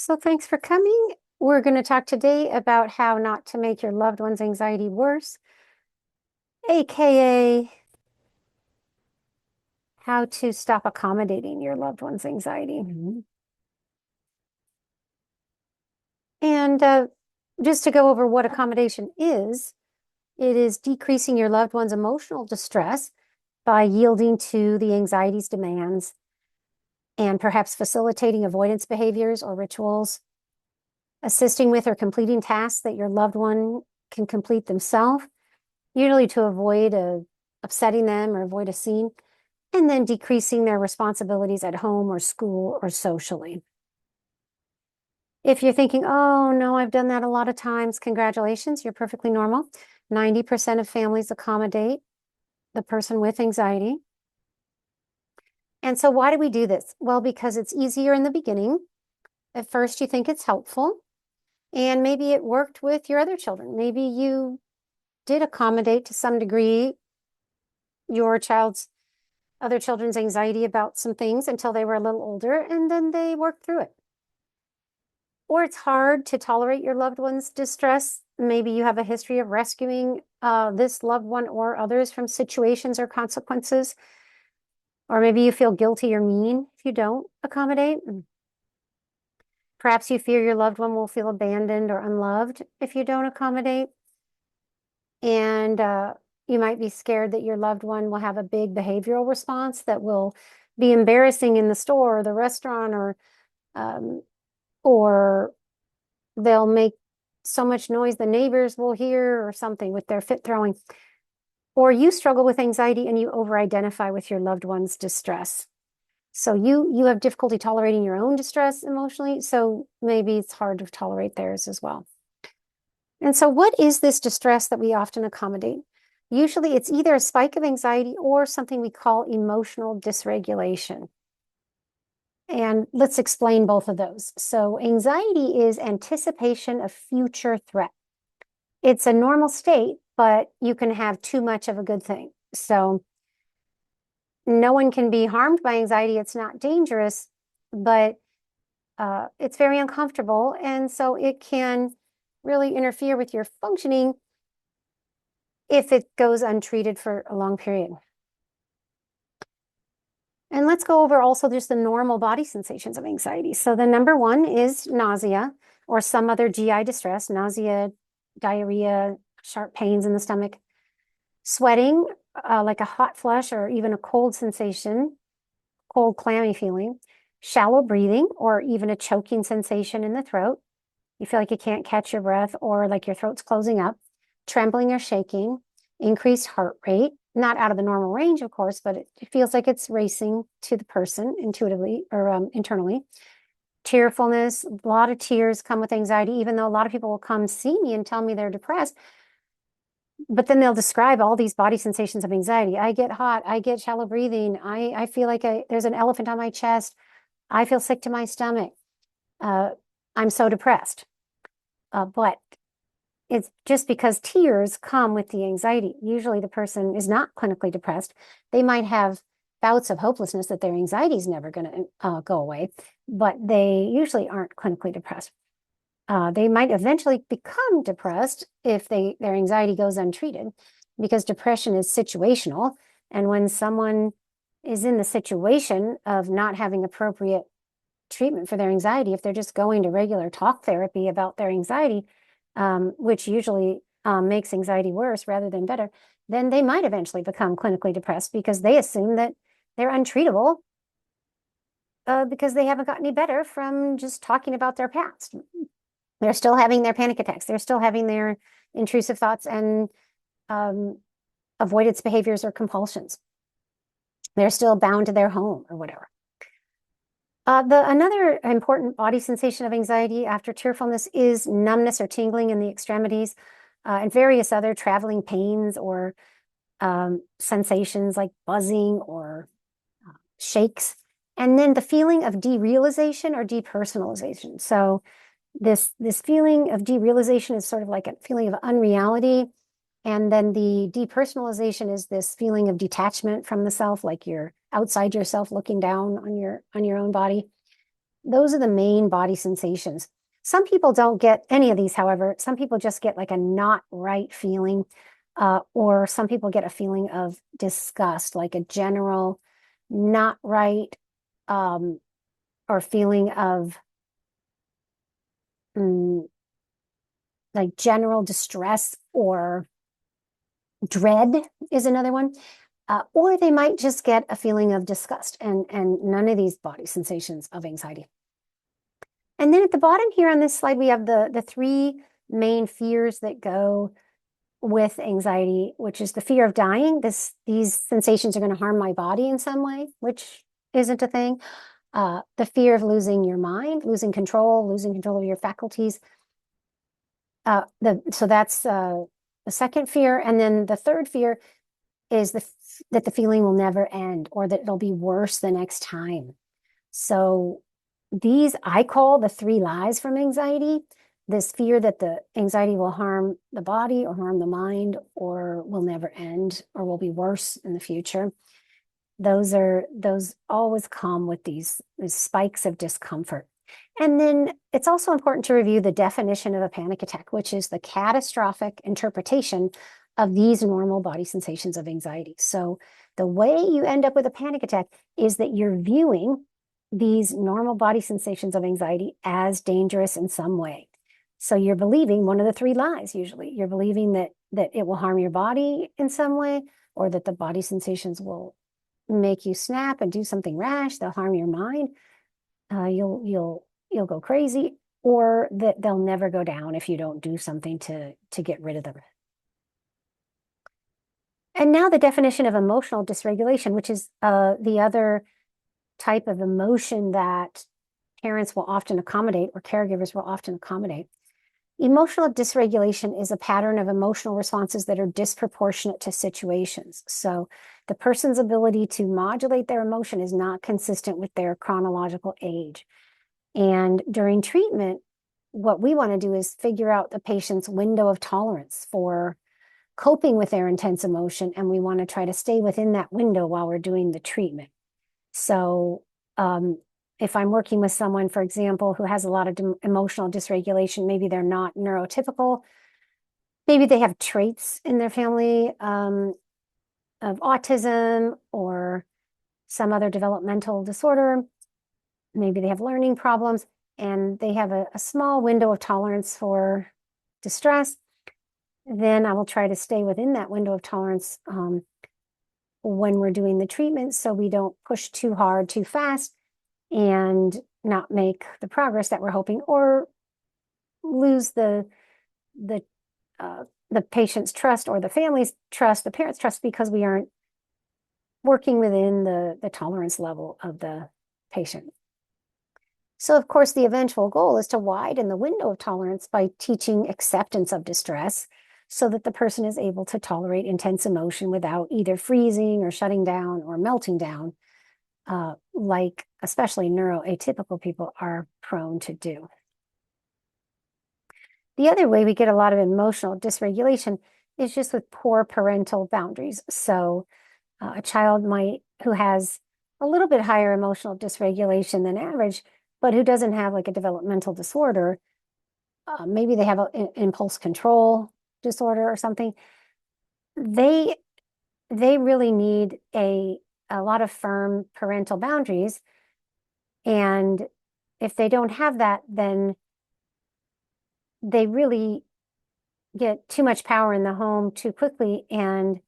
So thanks for coming. We're going to talk today about how not to make your loved one's anxiety worse, aka how to stop accommodating your loved one's anxiety. And just to go over what accommodation is, it is decreasing your loved one's emotional distress by yielding to the anxiety's demands and perhaps facilitating avoidance behaviors or rituals, assisting with or completing tasks that your loved one can complete themselves, usually to avoid upsetting them or avoid a scene, and then decreasing their responsibilities at home or school or socially. If you're thinking, oh no, I've done that a lot of times, congratulations, you're perfectly normal. 90% of families accommodate the person with anxiety. And so why do we do this? Well, because it's easier in the beginning. At first, you think it's helpful, and maybe it worked with your other children. Maybe you did accommodate to some degree your other children's anxiety about some things until they were a little older, and then they worked through it. Or it's hard to tolerate your loved one's distress. Maybe you have a history of rescuing this loved one or others from situations or consequences. Or maybe you feel guilty or mean if you don't accommodate. Perhaps you fear your loved one will feel abandoned or unloved if you don't accommodate. And you might be scared that your loved one will have a big behavioral response that will be embarrassing in the store or the restaurant, or they'll make so much noise the neighbors will hear or something with their fit throwing. Or you struggle with anxiety and you over-identify with your loved one's distress. So you have difficulty tolerating your own distress emotionally, so maybe it's hard to tolerate theirs as well. And so what is this distress that we often accommodate? Usually it's either a spike of anxiety or something we call emotional dysregulation. And let's explain both of those. So anxiety is anticipation of future threat. It's a normal state, but you can have too much of a good thing. So no one can be harmed by anxiety. It's not dangerous, but it's very uncomfortable. And so it can really interfere with your functioning if it goes untreated for a long period. And let's go over also just the normal body sensations of anxiety. So the number one is nausea or some other GI distress, nausea, diarrhea, sharp pains in the stomach, sweating, like a hot flush or even a cold sensation, cold, clammy feeling, shallow breathing, or even a choking sensation in the throat. You feel like you can't catch your breath or like your throat's closing up, trembling or shaking, increased heart rate, not out of the normal range, of course, but it feels like it's racing to the person intuitively or internally. Tearfulness, a lot of tears come with anxiety, even though a lot of people will come see me and tell me they're depressed. But then they'll describe all these body sensations of anxiety. I get hot. I get shallow breathing. I feel like there's an elephant on my chest. I feel sick to my stomach. I'm so depressed. But it's just because tears come with the anxiety. Usually the person is not clinically depressed. They might have bouts of hopelessness that their anxiety is never going to go away, but they usually aren't clinically depressed. They might eventually become depressed if their anxiety goes untreated, because depression is situational. And when someone is in the situation of not having appropriate treatment for their anxiety, if they're just going to regular talk therapy about their anxiety, which usually makes anxiety worse rather than better, then they might eventually become clinically depressed because they assume that they're untreatable because they haven't gotten any better from just talking about their past. They're still having their panic attacks. They're still having their intrusive thoughts and avoidance behaviors or compulsions. They're still bound to their home or whatever. Another important body sensation of anxiety after tearfulness is numbness or tingling in the extremities and various other traveling pains or sensations like buzzing or shakes. And then the feeling of derealization or depersonalization. So this feeling of derealization is sort of like a feeling of unreality. And then the depersonalization is this feeling of detachment from the self, like you're outside yourself looking down on your own body. Those are the main body sensations. Some people don't get any of these, however. Some people just get like a not right feeling, or some people get a feeling of disgust, like a general not right, or feeling of mm, like general distress or dread is another one. Or they might just get a feeling of disgust and none of these body sensations of anxiety. And then at the bottom here on this slide, we have the three main fears that go with anxiety, which is the fear of dying. These sensations are going to harm my body in some way, which isn't a thing. The fear of losing your mind, losing control of your faculties. So that's the second fear. And then the third fear is that the feeling will never end or that it'll be worse the next time. So these I call the three lies from anxiety. This fear that the anxiety will harm the body or harm the mind or will never end or will be worse in the future. Those always come with these spikes of discomfort. And then it's also important to review the definition of a panic attack, which is the catastrophic interpretation of these normal body sensations of anxiety. So the way you end up with a panic attack is that you're viewing these normal body sensations of anxiety as dangerous in some way. So you're believing one of the three lies, usually. You're believing that it will harm your body in some way, or that the body sensations will make you snap and do something rash. They'll harm your mind. You'll go crazy, or that they'll never go down if you don't do something to get rid of them. And now the definition of emotional dysregulation, which is the other type of emotion that parents will often accommodate or caregivers will often accommodate. Emotional dysregulation is a pattern of emotional responses that are disproportionate to situations. So the person's ability to modulate their emotion is not consistent with their chronological age. And during treatment, what we want to do is figure out the patient's window of tolerance for coping with their intense emotion, and we want to try to stay within that window while we're doing the treatment. So if I'm working with someone, for example, who has a lot of emotional dysregulation, maybe they're not neurotypical, maybe they have traits in their family of autism or some other developmental disorder, maybe they have learning problems, and they have a small window of tolerance for distress, then I will try to stay within that window of tolerance when we're doing the treatment, so we don't push too hard, too fast, and not make the progress that we're hoping, or lose the patient's trust or the family's trust, the parents' trust, because we aren't working within the tolerance level of the patient. So, of course, the eventual goal is to widen the window of tolerance by teaching acceptance of distress so that the person is able to tolerate intense emotion without either freezing or shutting down or melting down, like especially neuroatypical people are prone to do. The other way we get a lot of emotional dysregulation is just with poor parental boundaries. So a child who has a little bit higher emotional dysregulation than average, but who doesn't have like a developmental disorder, maybe they have an impulse control disorder or something, they really need a lot of firm parental boundaries. And if they don't have that, then they really get too much power in the home too quickly, and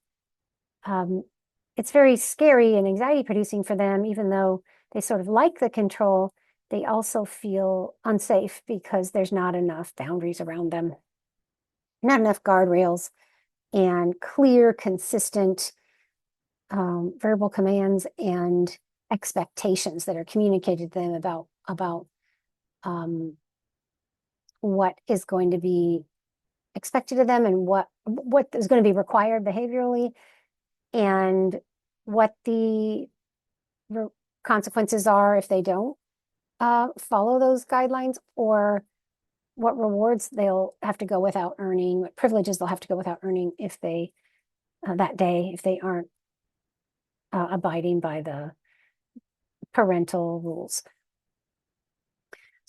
it's very scary and anxiety producing for them. Even though they sort of like the control, they also feel unsafe because there's not enough boundaries around them, not enough guardrails and clear, consistent verbal commands and expectations that are communicated to them about what is going to be expected of them and what is going to be required behaviorally, and what the consequences are if they don't follow those guidelines, or what rewards they'll have to go without earning, what privileges they'll have to go without earning if they that day if they aren't abiding by the parental rules.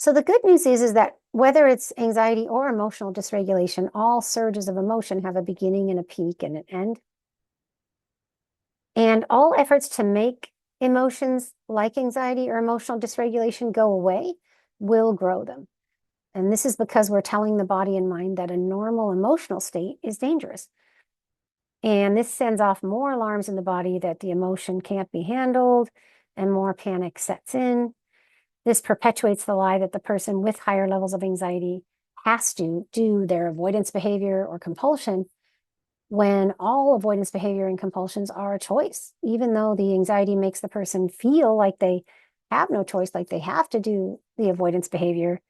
So the good news is that whether it's anxiety or emotional dysregulation, all surges of emotion have a beginning and a peak and an end. And all efforts to make emotions like anxiety or emotional dysregulation go away will grow them. And this is because we're telling the body and mind that a normal emotional state is dangerous. And this sends off more alarms in the body that the emotion can't be handled and more panic sets in. This perpetuates the lie that the person with higher levels of anxiety has to do their avoidance behavior or compulsion, when all avoidance behavior and compulsions are a choice. Even though the anxiety makes the person feel like they have no choice, like they have to do the avoidance behavior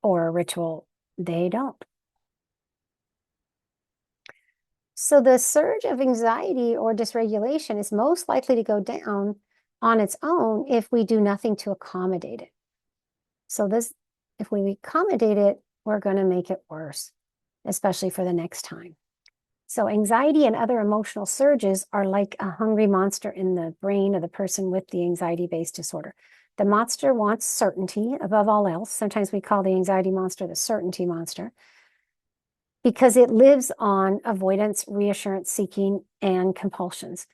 or a ritual, they don't. So the surge of anxiety or dysregulation is most likely to go down on its own if we do nothing to accommodate it. So if we accommodate it, we're going to make it worse, especially for the next time. So anxiety and other emotional surges are like a hungry monster in the brain of the person with the anxiety-based disorder. The monster wants certainty above all else. Sometimes we call the anxiety monster the certainty monster, because it lives on avoidance, reassurance seeking, and compulsions.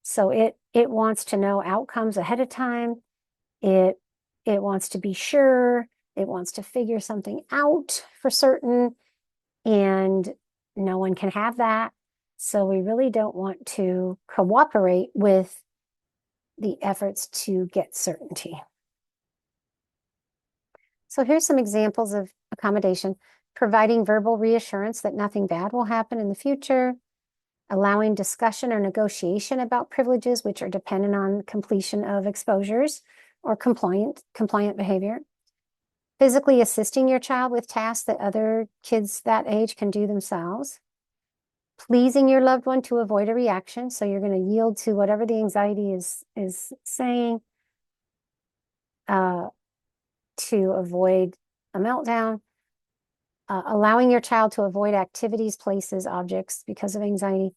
So it wants to know outcomes ahead of time. It wants to be sure. It wants to figure something out for certain, and no one can have that. So we really don't want to cooperate with the efforts to get certainty. So here's some examples of accommodation: providing verbal reassurance that nothing bad will happen in the future, allowing discussion or negotiation about privileges which are dependent on completion of exposures or compliant behavior, physically assisting your child with tasks that other kids that age can do themselves, pleasing your loved one to avoid a reaction. So you're going to yield to whatever the anxiety is saying to avoid a meltdown, allowing your child to avoid activities, places, objects because of anxiety,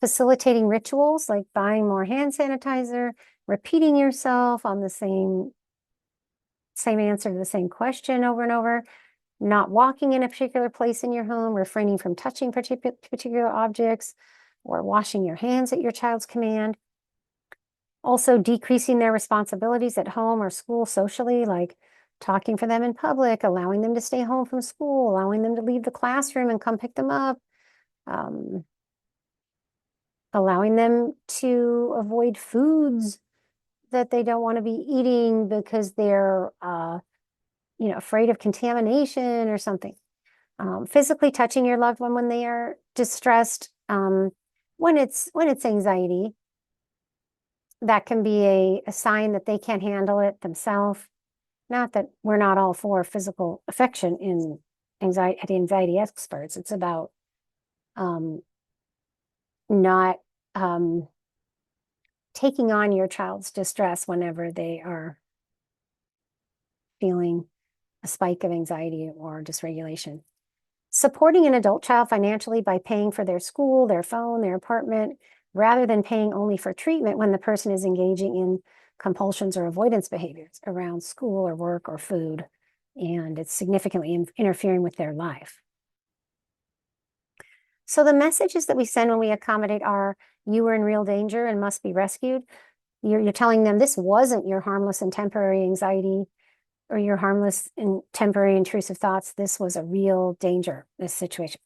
facilitating rituals like buying more hand sanitizer, repeating yourself on the same answer to the same question over and over, not walking in a particular place in your home, refraining from touching particular objects, or washing your hands at your child's command. Also decreasing their responsibilities at home or school socially, like talking for them in public, allowing them to stay home from school, allowing them to leave the classroom and come pick them up, allowing them to avoid foods that they don't want to be eating because they're afraid of contamination or something. Physically touching your loved one when they are distressed, when it's anxiety, that can be a sign that they can't handle it themselves. Not that we're not all for physical affection in anxiety experts. It's about not taking on your child's distress whenever they are feeling a spike of anxiety or dysregulation. Supporting an adult child financially by paying for their school, their phone, their apartment, rather than paying only for treatment when the person is engaging in compulsions or avoidance behaviors around school or work or food, and it's significantly interfering with their life. So the messages that we send when we accommodate are: you are in real danger and must be rescued. You're telling them this wasn't your harmless and temporary anxiety or your harmless and temporary intrusive thoughts. This was a real danger, this situation.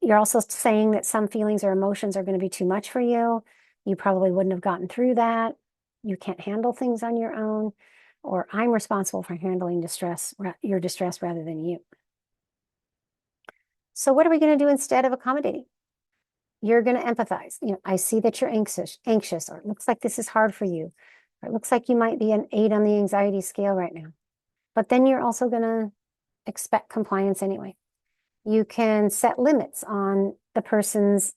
You're also saying that some feelings or emotions are going to be too much for you. You probably wouldn't have gotten through that. You can't handle things on your own, or I'm responsible for handling your distress rather than you. So what are we going to do instead of accommodating? You're going to empathize. I see that you're anxious, or it looks like this is hard for you. Or it looks like you might be an 8 on the anxiety scale right now. But then you're also going to expect compliance anyway. You can set limits on the person's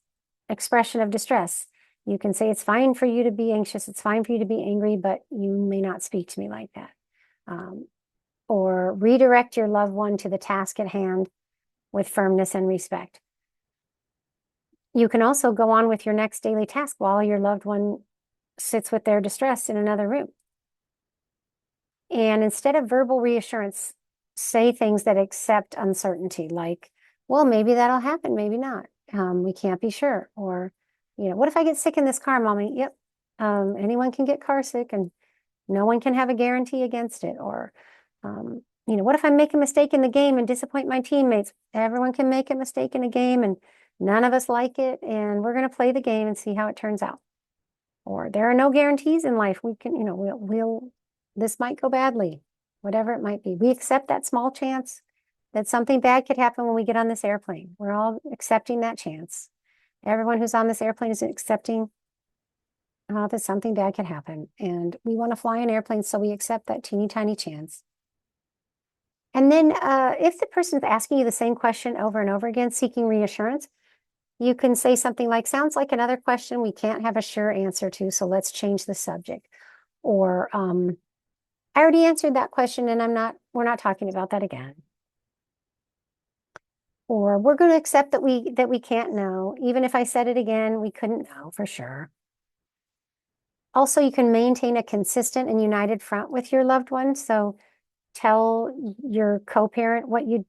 expression of distress. You can say, it's fine for you to be anxious, it's fine for you to be angry, but you may not speak to me like that. Or redirect your loved one to the task at hand with firmness and respect. You can also go on with your next daily task while your loved one sits with their distress in another room. And instead of verbal reassurance, say things that accept uncertainty, like, well, maybe that'll happen, maybe not. We can't be sure. Or, what if I get sick in this car, Mommy? Yep. Anyone can get car sick and no one can have a guarantee against it. Or, what if I make a mistake in the game and disappoint my teammates? Everyone can make a mistake in a game and none of us like it. And we're going to play the game and see how it turns out. Or there are no guarantees in life. We can, this might go badly, whatever it might be. We accept that small chance that something bad could happen when we get on this airplane. We're all accepting that chance. Everyone who's on this airplane is accepting that something bad could happen. And we want to fly an airplane, so we accept that teeny tiny chance. And then if the person is asking you the same question over and over again, seeking reassurance, you can say something like, sounds like another question we can't have a sure answer to, so let's change the subject. Or I already answered that question and we're not talking about that again. Or we're going to accept that we can't know. Even if I said it again, we couldn't know for sure. Also, you can maintain a consistent and united front with your loved one. So tell your co-parent what you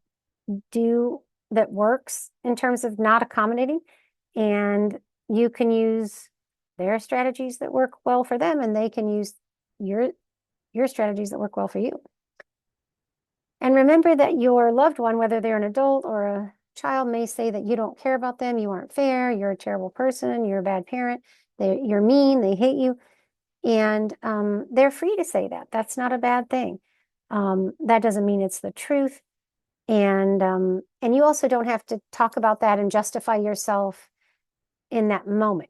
do that works in terms of not accommodating, and you can use their strategies that work well for them, and they can use your strategies that work well for you. And remember that your loved one, whether they're an adult or a child, may say that you don't care about them, you aren't fair, you're a terrible person, you're a bad parent, you're mean, they hate you. And they're free to say that. That's not a bad thing. That doesn't mean it's the truth. And you also don't have to talk about that and justify yourself in that moment.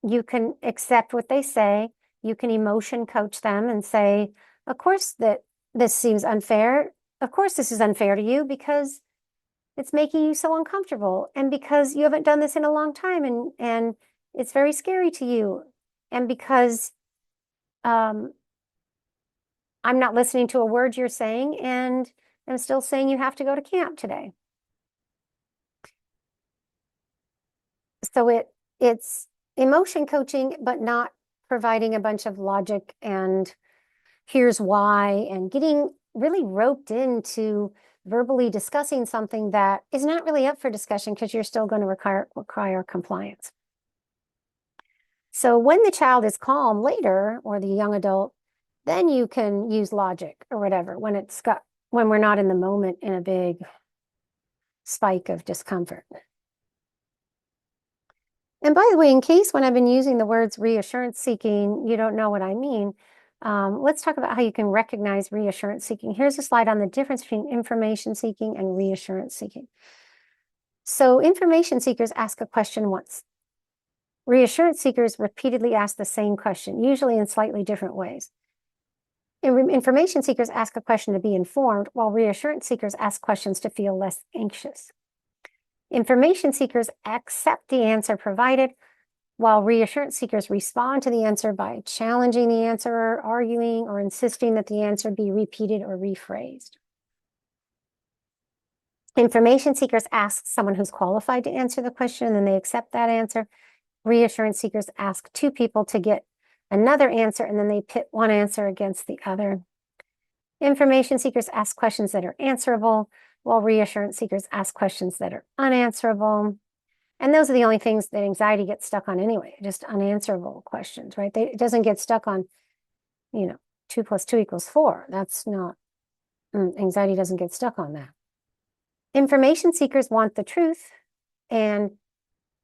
You can accept what they say. You can emotion coach them and say, of course that this seems unfair. Of course this is unfair to you because it's making you so uncomfortable, and because you haven't done this in a long time, and it's very scary to you, and because I'm not listening to a word you're saying, and I'm still saying you have to go to camp today. So it's emotion coaching, but not providing a bunch of logic and here's why, and getting really roped into verbally discussing something that is not really up for discussion because you're still going to require compliance. So when the child is calm later, or the young adult, then you can use logic or whatever when we're not in the moment in a big spike of discomfort. And by the way, in case when I've been using the words reassurance seeking, you don't know what I mean, let's talk about how you can recognize reassurance seeking. Here's a slide on the difference between information seeking and reassurance seeking. So information seekers ask a question once. Reassurance seekers repeatedly ask the same question, usually in slightly different ways. Information seekers ask a question to be informed, while reassurance seekers ask questions to feel less anxious. Information seekers accept the answer provided, while reassurance seekers respond to the answer by challenging the answer, arguing, or insisting that the answer be repeated or rephrased. Information seekers ask someone who's qualified to answer the question, and then they accept that answer. Reassurance seekers ask two people to get another answer, and then they pit one answer against the other. Information seekers ask questions that are answerable, while reassurance seekers ask questions that are unanswerable. And those are the only things that anxiety gets stuck on anyway, just unanswerable questions, right? It doesn't get stuck on, 2 + 2 = 4. That's not, anxiety doesn't get stuck on that. Information seekers want the truth, and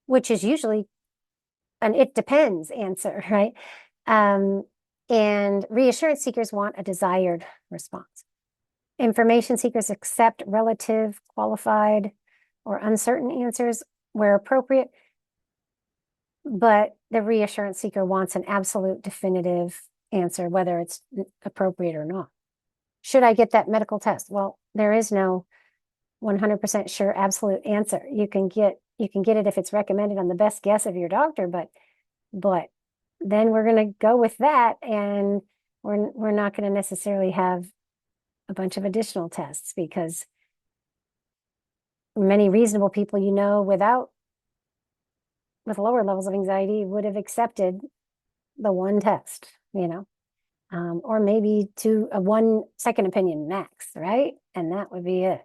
which is usually an it depends answer, right? And reassurance seekers want a desired response. Information seekers accept relative, qualified, or uncertain answers where appropriate, but the reassurance seeker wants an absolute, definitive answer, whether it's appropriate or not. Should I get that medical test? Well, there is no 100% sure absolute answer. You can get it if it's recommended on the best guess of your doctor, but then we're going to go with that, and we're not going to necessarily have a bunch of additional tests, because many reasonable people, with lower levels of anxiety, would have accepted the one test, or maybe one second opinion max, right? And that would be it.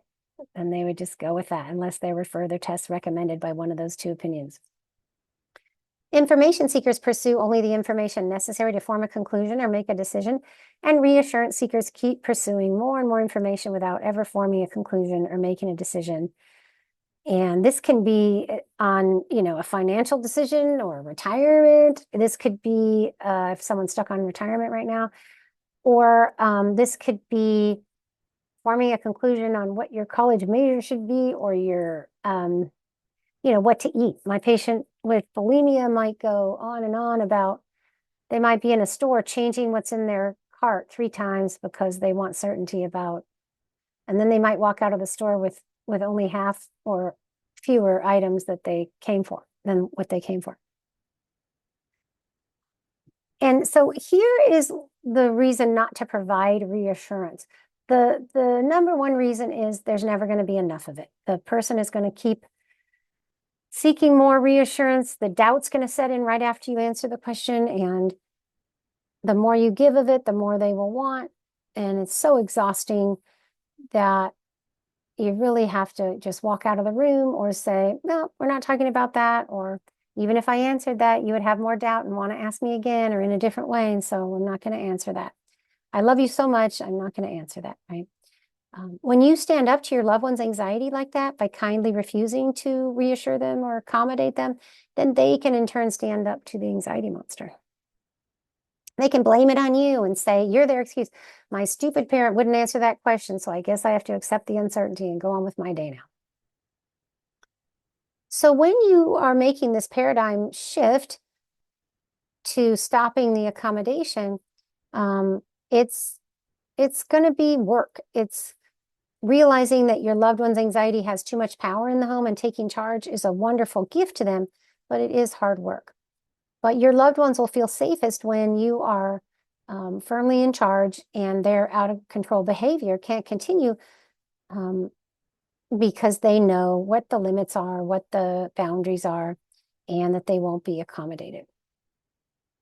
And they would just go with that unless there were further tests recommended by one of those 2 opinions. Information seekers pursue only the information necessary to form a conclusion or make a decision, and reassurance seekers keep pursuing more and more information without ever forming a conclusion or making a decision. And this can be on, a financial decision or retirement. This could be if someone's stuck on retirement right now, or this could be forming a conclusion on what your college major should be, or your, what to eat. My patient with bulimia might go on and on about, they might be in a store changing what's in their cart 3 times because they want certainty about, and then they might walk out of the store with only half or fewer items that they came for than what they came for. And so here is the reason not to provide reassurance. The number one reason is there's never going to be enough of it. The person is going to keep seeking more reassurance. The doubt's going to set in right after you answer the question. And the more you give of it, the more they will want. And it's so exhausting that you really have to just walk out of the room or say, no, we're not talking about that. Or even if I answered that, you would have more doubt and want to ask me again or in a different way. And so I'm not going to answer that. I love you so much, I'm not going to answer that, right? When you stand up to your loved one's anxiety like that by kindly refusing to reassure them or accommodate them, then they can in turn stand up to the anxiety monster. They can blame it on you and say, you're their excuse. My stupid parent wouldn't answer that question, so I guess I have to accept the uncertainty and go on with my day now. So when you are making this paradigm shift to stopping the accommodation, it's going to be work. It's realizing that your loved one's anxiety has too much power in the home, and taking charge is a wonderful gift to them, but it is hard work. But your loved ones will feel safest when you are firmly in charge, and their out of control behavior can't continue because they know what the limits are, what the boundaries are, and that they won't be accommodated.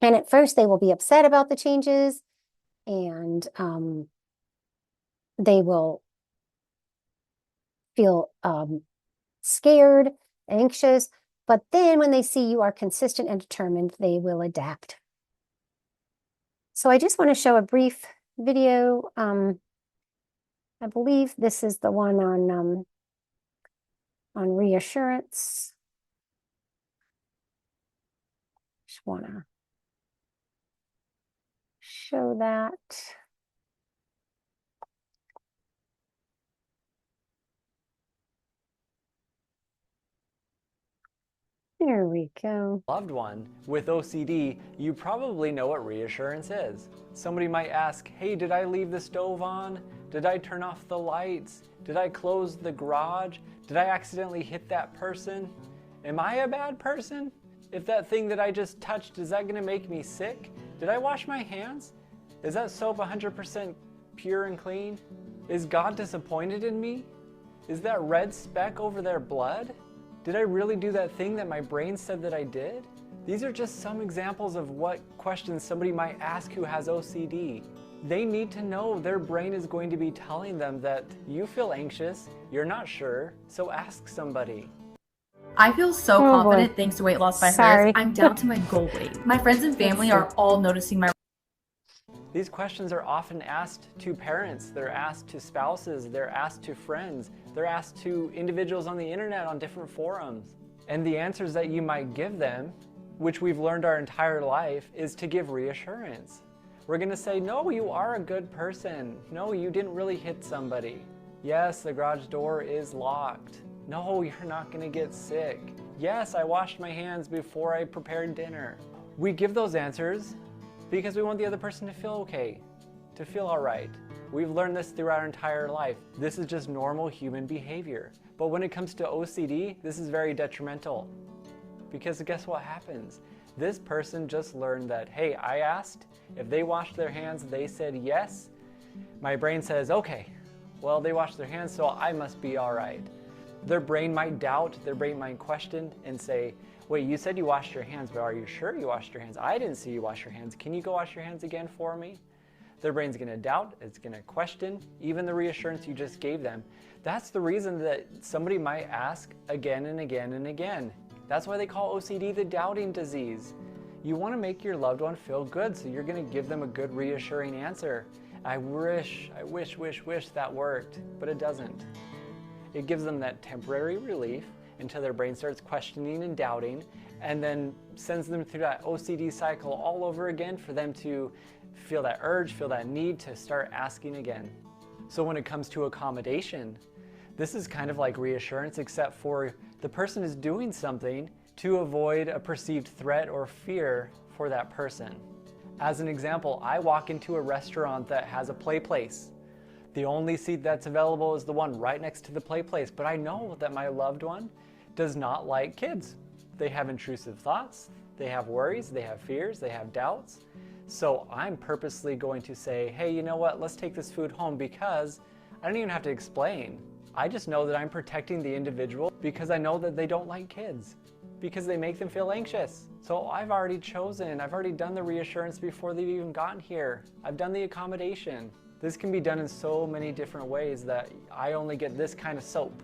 And at first they will be upset about the changes, and they will feel scared, anxious, but then when they see you are consistent and determined, they will adapt. So I just want to show a brief video. I believe this is the one on reassurance. Just want to show that. There we go. Loved one with OCD, you probably know what reassurance is. Somebody might ask, hey, did I leave the stove on? Did I turn off the lights? Did I close the garage? Did I accidentally hit that person? Am I a bad person? If that thing that I just touched, is that gonna make me sick? Did I wash my hands? Is that soap 100% pure and clean? Is God disappointed in me? Is that red speck over their blood? Did I really do that thing that my brain said that I did? These are just some examples of what questions somebody might ask who has OCD. They need to know their brain is going to be telling them that you feel anxious, you're not sure, so ask somebody. I feel so confident thanks to Weight Loss by Hers. I'm down to my goal weight. My friends and family are all noticing my... These questions are often asked to parents, they're asked to spouses, they're asked to friends, they're asked to individuals on the internet on different forums. And the answers that you might give them, which we've learned our entire life, is to give reassurance. We're gonna say, no, you are a good person. No, you didn't really hit somebody. Yes, the garage door is locked. No, you're not gonna get sick. Yes, I washed my hands before I prepared dinner. We give those answers because we want the other person to feel okay, to feel all right. We've learned this throughout our entire life. This is just normal human behavior. But when it comes to OCD, this is very detrimental. Because guess what happens? This person just learned that, hey, I asked, if they washed their hands, they said yes. My brain says, okay, well, they washed their hands, so I must be all right. Their brain might doubt, their brain might question and say, wait, you said you washed your hands, but are you sure you washed your hands? I didn't see you wash your hands. Can you go wash your hands again for me? Their brain's going to doubt, it's going to question even the reassurance you just gave them. That's the reason that somebody might ask again and again and again. That's why they call OCD the doubting disease. You want to make your loved one feel good, so you're going to give them a good reassuring answer. I wish that worked, but it doesn't. It gives them that temporary relief until their brain starts questioning and doubting, and then sends them through that OCD cycle all over again for them to feel that urge, feel that need to start asking again. So when it comes to accommodation, this is kind of like reassurance, except for the person is doing something to avoid a perceived threat or fear for that person. As an example, I walk into a restaurant that has a play place. The only seat that's available is the one right next to the play place, but I know that my loved one does not like kids. They have intrusive thoughts, they have worries, they have fears, they have doubts. So I'm purposely going to say, hey, you know what, let's take this food home, because I don't even have to explain. I just know that I'm protecting the individual because I know that they don't like kids, because they make them feel anxious. So I've already chosen, I've already done the reassurance before they've even gotten here. I've done the accommodation. This can be done in so many different ways that I only get this kind of soap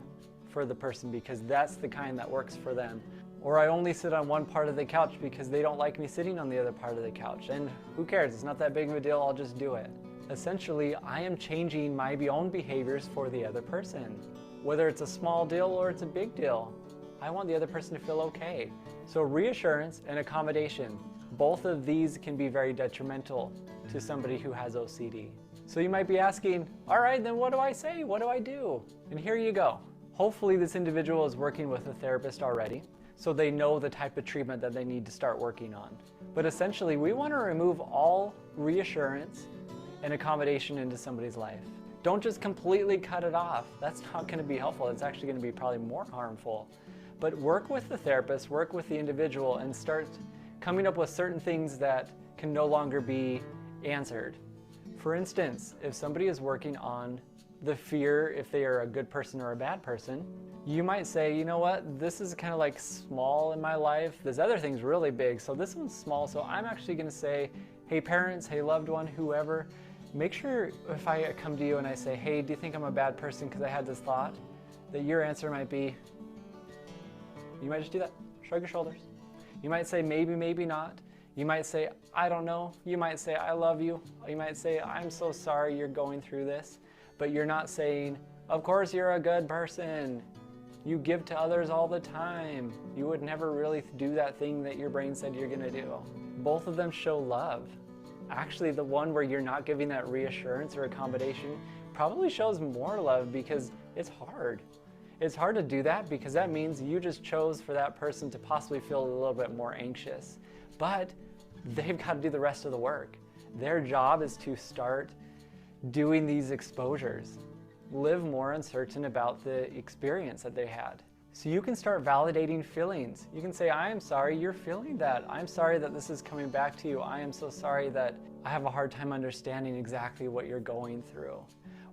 for the person because that's the kind that works for them. Or I only sit on one part of the couch because they don't like me sitting on the other part of the couch. And who cares? It's not that big of a deal. I'll just do it. Essentially, I am changing my own behaviors for the other person. Whether it's a small deal or it's a big deal, I want the other person to feel okay. So reassurance and accommodation, both of these can be very detrimental to somebody who has OCD. So you might be asking, all right, then what do I say? What do I do? And here you go. Hopefully this individual is working with a therapist already, so they know the type of treatment that they need to start working on. But essentially, we want to remove all reassurance and accommodation into somebody's life. Don't just completely cut it off. That's not going to be helpful. It's actually going to be probably more harmful. But work with the therapist, work with the individual, and start coming up with certain things that can no longer be answered. For instance, if somebody is working on the fear if they are a good person or a bad person, you might say, you know what, this is kind of like small in my life. This other thing's really big, so this one's small. So I'm actually going to say, hey parents, hey loved one, whoever, make sure if I come to you and I say, hey, do you think I'm a bad person because I had this thought, that your answer might be, you might just do that, shrug your shoulders. You might say maybe, maybe not. You might say, I don't know. You might say, I love you. You might say, I'm so sorry you're going through this. But you're not saying, of course you're a good person. You give to others all the time. You would never really do that thing that your brain said you're gonna do. Both of them show love. Actually, the one where you're not giving that reassurance or accommodation probably shows more love because it's hard. It's hard to do that because that means you just chose for that person to possibly feel a little bit more anxious. But they've got to do the rest of the work. Their job is to start doing these exposures, live more uncertain about the experience that they had. So you can start validating feelings. You can say, I am sorry you're feeling that. I'm sorry that this is coming back to you. I am so sorry that I have a hard time understanding exactly what you're going through.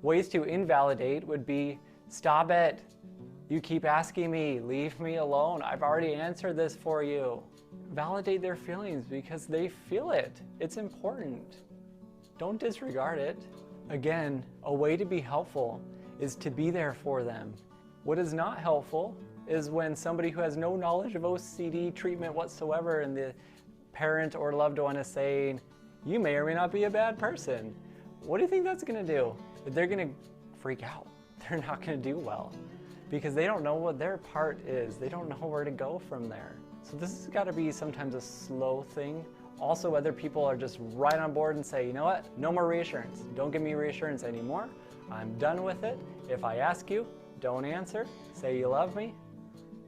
Ways to invalidate would be, stop it. You keep asking me, leave me alone. I've already answered this for you. Validate their feelings because they feel it. It's important. Don't disregard it. Again, a way to be helpful is to be there for them. What is not helpful is when somebody who has no knowledge of OCD treatment whatsoever and the parent or loved one is saying, you may or may not be a bad person. What do you think that's going to do? They're going to freak out. They're not going to do well because they don't know what their part is. They don't know where to go from there. So this has got to be sometimes a slow thing. Also, other people are just right on board and say, you know what, no more reassurance. Don't give me reassurance anymore. I'm done with it. If I ask you, don't answer. Say you love me.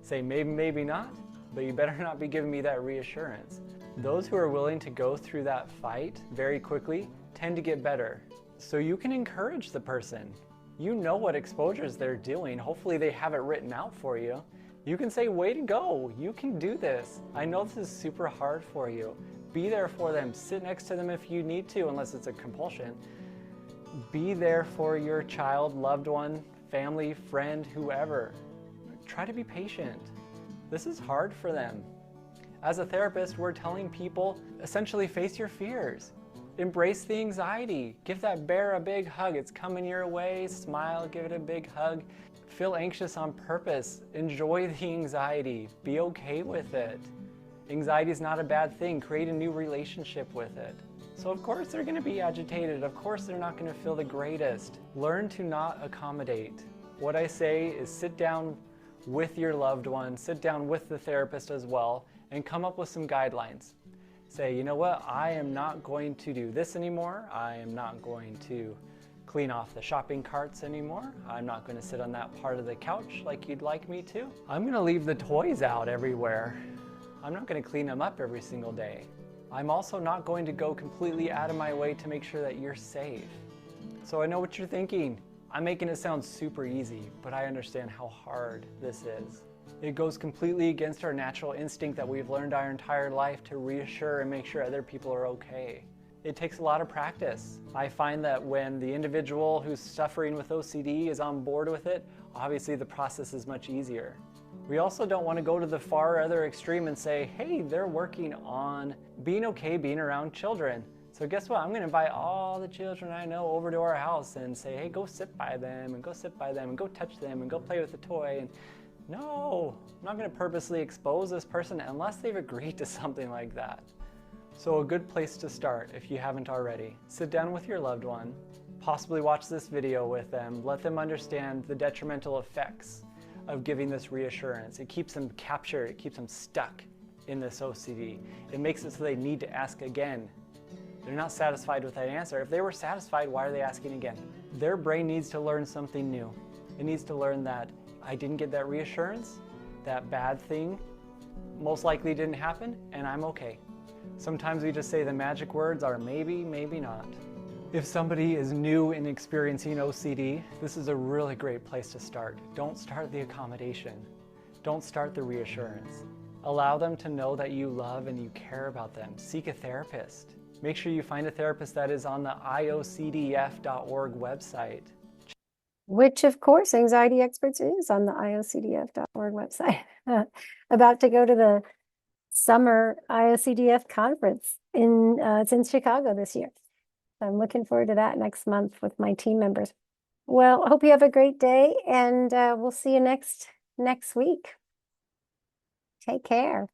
Say maybe, maybe not, but you better not be giving me that reassurance. Those who are willing to go through that fight very quickly tend to get better. So you can encourage the person. You know what exposures they're doing. Hopefully they have it written out for you. You can say, way to go, you can do this. I know this is super hard for you. Be there for them. Sit next to them if you need to, unless it's a compulsion. Be there for your child, loved one, family, friend, whoever. Try to be patient. This is hard for them. As a therapist, we're telling people, essentially face your fears. Embrace the anxiety. Give that bear a big hug. It's coming your way. Smile, give it a big hug. Feel anxious on purpose. Enjoy the anxiety. Be okay with it. Anxiety is not a bad thing. Create a new relationship with it. So of course they're going to be agitated. Of course they're not going to feel the greatest. Learn to not accommodate. What I say is sit down with your loved one, sit down with the therapist as well, and come up with some guidelines. Say, you know what, I am not going to do this anymore. I am not going to clean off the shopping carts anymore. I'm not going to sit on that part of the couch like you'd like me to. I'm going to leave the toys out everywhere. I'm not going to clean them up every single day. I'm also not going to go completely out of my way to make sure that you're safe. So I know what you're thinking. I'm making it sound super easy, but I understand how hard this is. It goes completely against our natural instinct that we've learned our entire life to reassure and make sure other people are okay. It takes a lot of practice. I find that when the individual who's suffering with OCD is on board with it, obviously the process is much easier. We also don't want to go to the far other extreme and say, hey, they're working on being okay being around children. So guess what? I'm going to invite all the children I know over to our house and say, hey, go sit by them and go sit by them and go touch them and go play with the toy. And no, I'm not going to purposely expose this person unless they've agreed to something like that. So a good place to start, if you haven't already, sit down with your loved one, possibly watch this video with them, let them understand the detrimental effects of giving this reassurance. It keeps them captured, it keeps them stuck in this OCD. It makes it so they need to ask again. They're not satisfied with that answer. If they were satisfied, why are they asking again? Their brain needs to learn something new. It needs to learn that I didn't get that reassurance, that bad thing most likely didn't happen, and I'm okay. Sometimes we just say the magic words are maybe, maybe not. If somebody is new in experiencing OCD, this is a really great place to start. Don't start the accommodation. Don't start the reassurance. Allow them to know that you love and you care about them. Seek a therapist. Make sure you find a therapist that is on the iocdf.org website. Which, of course, Anxiety Experts is on the iocdf.org website. About to go to the summer IOCDF conference. It's in Chicago this year. I'm looking forward to that next month with my team members. Well, I hope you have a great day, and we'll see you next week. Take care.